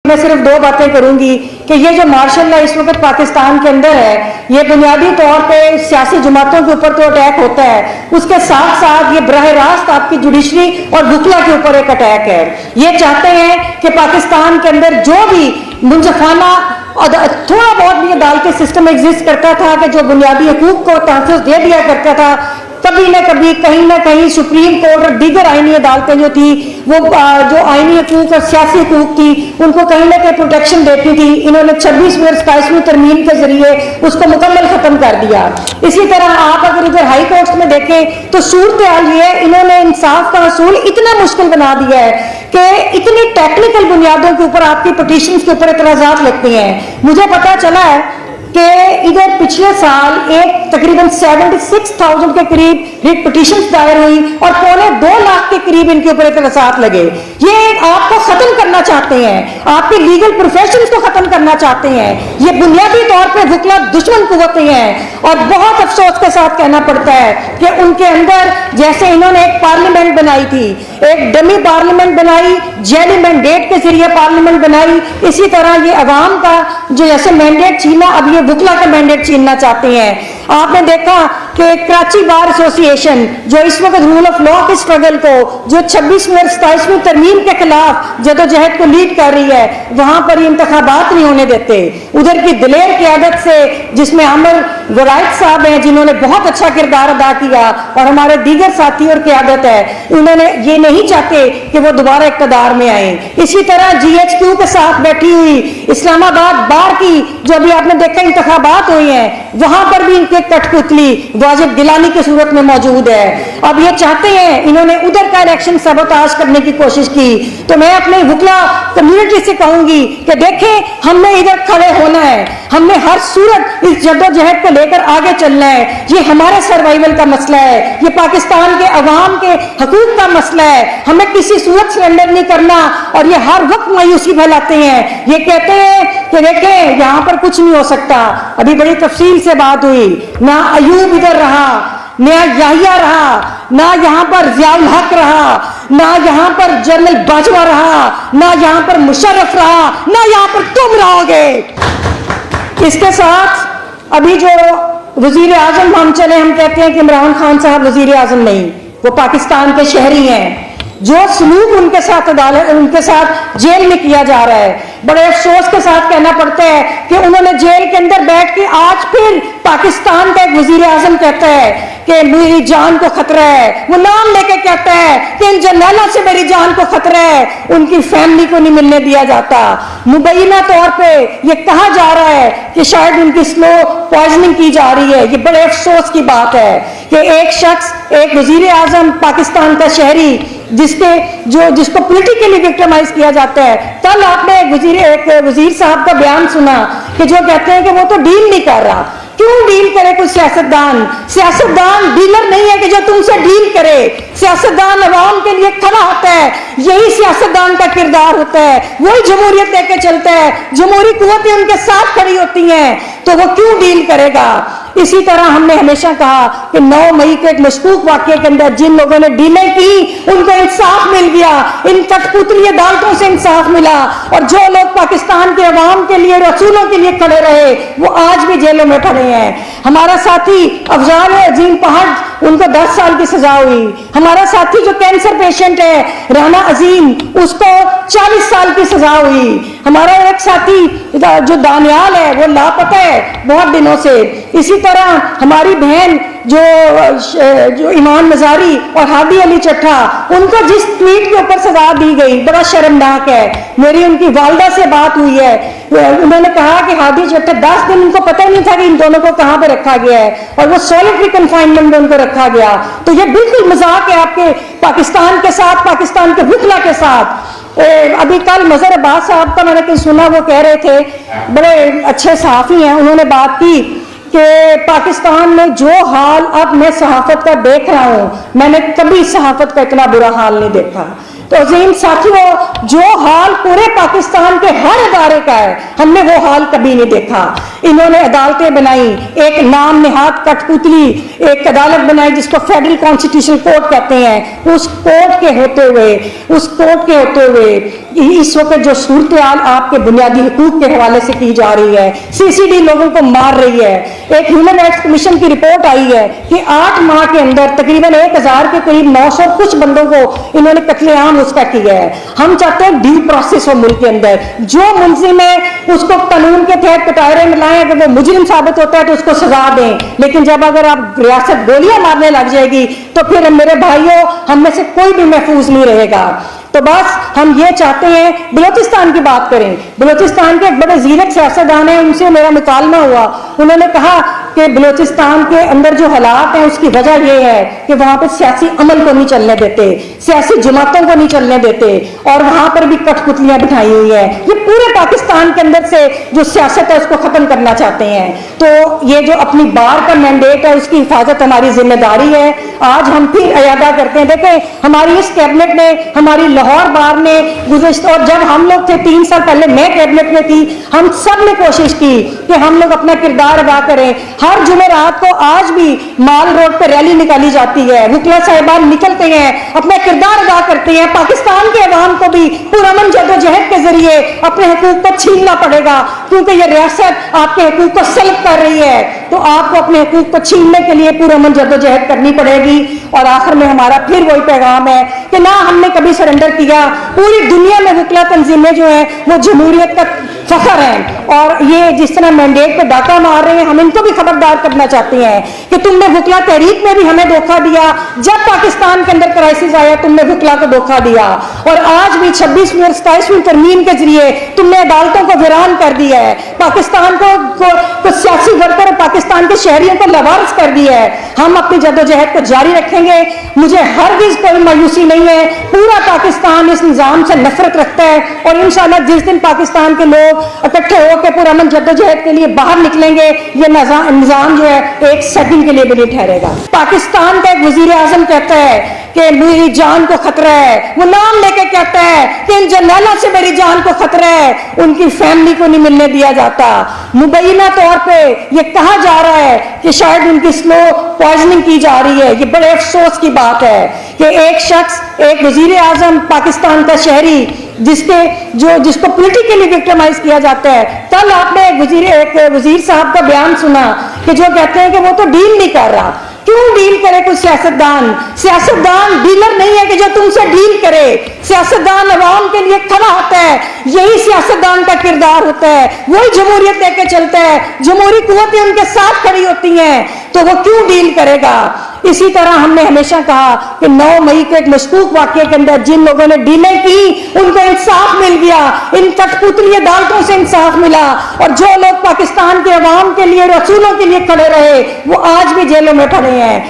मैं सिर्फ दो बातें करूंगी कि ये जो मार्शल लॉ इस वक्त पाकिस्तान के अंदर है, ये बुनियादी तौर पे सियासी जमातों के ऊपर तो अटैक होता है, उसके साथ साथ ये बराह रास्त आपकी जुडिशरी और वकला के ऊपर एक अटैक है। ये चाहते हैं कि पाकिस्तान के अंदर जो भी मुंसफाना थोड़ा बहुत भी अदालती सिस्टम एग्जिस्ट करता था कि जो बुनियादी हकूक को तहफ़्फ़ुज़ दे दिया करता था, कभी न कभी कहीं ना कहीं सुप्रीम कोर्ट और दीगर आईनी अदालतें जो थी वो जो आईनी हकूक और सियासी हकूक थी उनको कहीं ना कहीं प्रोटेक्शन देती थी। इन्होंने 26वीं और 27वीं तरमीम के जरिए उसको मुकम्मल खत्म कर दिया। इसी तरह आप अगर इधर हाई कोर्ट में देखें तो सूरत हाल ये है, इन्होंने इंसाफ का असूल इतना मुश्किल बना दिया है कि इतनी टेक्निकल बुनियादों के ऊपर आपकी पिटीशंस के ऊपर एतराज़ात लगते हैं। मुझे पता चला है कि इधर पिछले साल एक तकरीबन 76,000 के करीब रिट पिटीशंस दायर हुई और 1.25 लाख के करीब इनके ऊपर एतराज़ात लगे। ये आपको खत्म करना चाहते हैं, आपके लीगल प्रोफेशंस को खत्म करना चाहते हैं। ये बुनियादी तौर पे वकला दुश्मन कुव्वतें हैं और बहुत अफसोस के साथ कहना पड़ता है कि उनके अंदर जैसे इन्होंने एक पार्लियामेंट बनाई थी, एक डमी पार्लियामेंट बनाई, जैली मैंडेट के जरिए पार्लियामेंट बनाई, इसी तरह ये अवाम का जो जैसे मैंडेट छीना अब ये वकला का मैंडेट छीनना चाहते हैं। आपने देखा कि कराची बार एसोसिएशन जो इस वक्त रूल ऑफ लॉ के स्ट्रगल को जो 26वीं और 27वीं तरमीम के खिलाफ जदोजहद को लीड कर रही है, वहां पर इंतखाबात नहीं होने देते। उधर की दिलेर क़यादत से जिसमें आमिर वरायत साहब हैं जिन्होंने बहुत अच्छा किरदार अदा किया और हमारे दीगर साथी और क़यादत है, उन्होंने ये नहीं चाहते कि वो दोबारा इक़्तिदार में आए। इसी तरह GHQ के साथ बैठी हुई इस्लामाबाद बार की जो अभी आपने देखा इंतखाबात हुए हैं, वहां पर भी इनके कठपुतली वाजिब गिलानी की सूरत में मौजूद है। अब ये चाहते हैं, इन्होंने उधर का इलेक्शन सबोताज करने की कोशिश की। तो मैं अपने वकला कम्युनिटी से कहूंगी कि देखें, हमने इधर खड़े होना है, हमने हर सूरत इस जद्दोजहद को लेकर आगे चलना है। ये हमारे सर्वाइवल का मसला है, ये पाकिस्तान के अवाम के हकूक का मसला है। हमें किसी सूरत सरेंडर नहीं करना और ये हर वक्त मायूसी फैलाते हैं। ये कहते हैं कि देखें यहाँ पर कुछ नहीं हो सकता। अभी बड़ी तफसील से बात हुई, ना अयूब इधर रहा, ना याहिया रहा, ना यहाँ पर ज़ियाउल हक रहा, ना यहाँ पर जनरल बाजवा रहा, ना यहाँ पर मुशर्रफ रहा, ना यहाँ पर तुम रहोगे। इसके साथ अभी जो वजीर आजम हम चले, हम कहते हैं कि इमरान खान साहब वजीर आजम नहीं, वो पाकिस्तान के शहरी हैं। जो सलूक उनके साथ जेल में किया जा रहा है, बड़े अफसोस के साथ कहना पड़ता है कि उन्होंने जेल के अंदर बैठ के आज फिर पाकिस्तान का एक वजीर आजम कहता है कि मेरी जान को खतरा है। वो नाम लेके कहता है कि इन जर्नलों से मेरी जान को खतरा है, उनकी फैमिली को नहीं मिलने दिया जाता। मुबैना तौर पे ये कहा जा रहा है कि शायद उनकी स्लो पॉइजनिंग की जा रही है। ये बड़े अफसोस की बात है कि एक शख्स, एक वजीर आजम पाकिस्तान का शहरी जिसको पॉलिटिकली विक्टिमाइज किया जाता है। कल आपने एक वजीर साहब का बयान सुना कि जो कहते हैं कि वो तो डील नहीं कर रहा। क्यों डील करे कोई सियासतदान? सियासतदान डीलर नहीं है कि जो तुमसे डील करे। सियासतदान अवाम के लिए खड़ा होता है, यही सियासतदान का किरदार होता है। वही जमहूरियत लेके चलता है, जमहूरी कुव्वतें उनके साथ खड़ी होती हैं, तो वो क्यों डील करेगा? इसी तरह हमने हमेशा कहा कि 9 मई के एक मशकूक वाक़े के अंदर जिन लोगों ने डीलें की उनको इंसाफ मिल गया, इन कठपुतली अदालतों से इंसाफ मिला। और जो लोग पाकिस्तान के अवाम के लिए, रसूलों के लिए खड़े रहे, वो आज भी जेलों में खड़े हैं। हमारा साथी अफजाल अजीम पहाड़, उनको 10 साल की सजा हुई। हमारा साथी जो कैंसर पेशेंट है राना अजीम, उसको 40 साल की सजा हुई। हमारा एक साथी जो दानियाल है वो लापता है बहुत दिनों से। इसी तरह हमारी बहन जो इमान मजारी और हादी अली चट्ठा, उनको जिस ट्वीट के ऊपर सजा दी गई बड़ा शर्मनाक है। मेरी उनकी वालदा से बात हुई है, उन्होंने कहा कि हादी चट्ठा 10 दिन उनको पता ही नहीं था कि इन दोनों को कहां पे रखा गया है और वो सॉलिटरी कन्फाइनमेंट में उनको रखा गया। तो ये बिल्कुल मजाक है आपके पाकिस्तान के साथ, पाकिस्तान के वकला के साथ। अभी कल मजहर अब्बास साहब का मैंने कहीं सुना, वो कह रहे थे, बड़े अच्छे सहाफ़ी हैं, उन्होंने बात की कि पाकिस्तान में जो हाल अब मैं सहाफत का देख रहा हूँ, मैंने कभी सहाफत का इतना बुरा हाल नहीं देखा। तो अजीम साथियों, जो हाल पूरे पाकिस्तान के हर इदारे का है, हमने वो हाल कभी नहीं देखा। इन्होंने अदालतें बनाई, एक नाम नेहाद कठपुतली एक अदालत बनाई जिसको फेडरल कॉन्स्टिट्यूशनल कोर्ट कहते हैं। उस कोर्ट के होते हुए इस वक्त जो सूरत हाल आपके बुनियादी हुकूक के हवाले से की जा रही है, सीसीडी लोगों को मार रही है। एक ह्यूमन राइट्स कमीशन की रिपोर्ट आई है कि 8 माह के अंदर तकरीबन 1000 के करीब 900 कुछ बंदों को इन्होंने कत्लेआम उसका किया है। हम चाहते हैं ड्यू प्रोसेस हो मुल्क के अंदर, जो मुलजिम है उसको कानून के तहत कटारे में लाएं, अगर वो मुजरिम साबित होता है तो उसको सजा दें। लेकिन जब अगर आप रियासत गोलियां मारने लग जाएगी तो फिर मेरे भाइयों, हम में से कोई भी महफूज नहीं रहेगा। तो बस हम ये चाहते हैं, बलूचिस्तान की बात करें। बलूचिस्तान के एक बड़े जीरक सियासतदान हैं, उनसे मेरा मुकालमा हुआ। उन्होंने कहा कि बलूचिस्तान के अंदर जो हालात हैं उसकी वजह यह है कि वहां पर सियासी अमल को नहीं चलने देते, सियासी जमातों को नहीं चलने देते, और वहां पर भी कठपुतलियां बिठाई हुई है। ये पूरे पाकिस्तान के अंदर से जो सियासत है उसको खत्म करना चाहते हैं। तो ये जो अपनी बार का मैंडेट है उसकी हिफाजत हमारी जिम्मेदारी है। आज हम फिर अयादा करते हैं। देखें, हमारी इस कैबिनेट ने, हमारी लाहौर बार ने गुज़श्ता, और जब हम लोग थे 3 साल पहले मैं कैबिनेट में थी, हम सब ने कोशिश की कि हम लोग अपना किरदार अदा करें। हर जुमेरात को आज भी माल रोड पे रैली निकाली जाती है, वकला साहिबान निकलते हैं, अपना किरदार अदा करते हैं। पाकिस्तान के अवाम को भी पुरअमन जद्दोजहद के जरिए अपने हकूक को छीनना पड़ेगा, क्योंकि ये रियासत आपके हकूक को सल्ब कर रही है। तो आपको अपने हकूक को छीनने के लिए पुरअमन जद्दोजहद करनी पड़ेगी। और आखिर में हमारा फिर वही पैगाम है कि ना हमने कभी सरेंडर किया। पूरी दुनिया में वकला तंजीमें जो है वो जमहूरियत का फखर है, और ये जिस तरह मैंडेट पे डाका मार रहे हैं, हम इनको भी खबरदार करना चाहते हैं कि तुमने वकला तहरीक में भी हमें धोखा दिया। जब पाकिस्तान के अंदर क्राइसिस आया तुमने वकला को धोखा दिया, और आज भी 26वीं और 27वीं तरमीम के जरिए तुमने अदालतों को वीरान कर दिया है, पाकिस्तान को सियासी वर्कर और पाकिस्तान के शहरियों को लवारिस कर दिया है। हम अपनी जद्दोजहद को जारी रखेंगे। मुझे हरगिज़ कोई मायूसी नहीं है। पूरा पाकिस्तान इस निज़ाम से नफरत रखता है, और इंशाअल्लाह जिस दिन पाकिस्तान के लोग इकट्ठे होकर पुरअमन जद्दोजहद के लिए बाहर निकलेंगे, ये निज़ाम जो है 1 सेकंड के लिए भी नहीं ठहरेगा। पाकिस्तान का एक वजीर आजम कहता है कि मेरी जान को खतरा है, वो नाम लेके कहता है कि इन जर्नैलों से मेरी जान को खतरा है, उनकी फैमिली को नहीं मिलने दिया जाता। मुबैना तौर पे ये कहा जा रहा है कि शायद उनकी स्लो पॉइजनिंग की जा रही है। ये बड़े अफसोस की बात है कि एक शख्स, एक वजीर आजम पाकिस्तान का शहरी जिसको पॉलिटिकली विक्टिमाइज किया जाता है। कल आपने एक वजीर साहब का बयान सुना कि जो कहते हैं कि वो तो डील नहीं कर रहा। क्यों डील करे कोई सियासतदान डीलर नहीं है कि जो तुमसे डील करे। सियासतदान अवाम के लिए खड़ा होता है, यही सियासतदान का किरदार होता है, वही जमहूरियत लेके चलता है, जमहूरी कुव्वतें उनके साथ खड़ी होती हैं, तो वो क्यों डील करेगा। इसी तरह हमने हमेशा कहा कि 9 मई के एक मशकूक वाक़ये के अंदर जिन लोगों ने डीलें की उनको इंसाफ मिल गया, इन कठपुतली अदालतों से इंसाफ मिला, और जो लोग पाकिस्तान के अवाम के लिए, रसूलों के लिए खड़े रहे वो आज भी जेलों में पड़े हैं।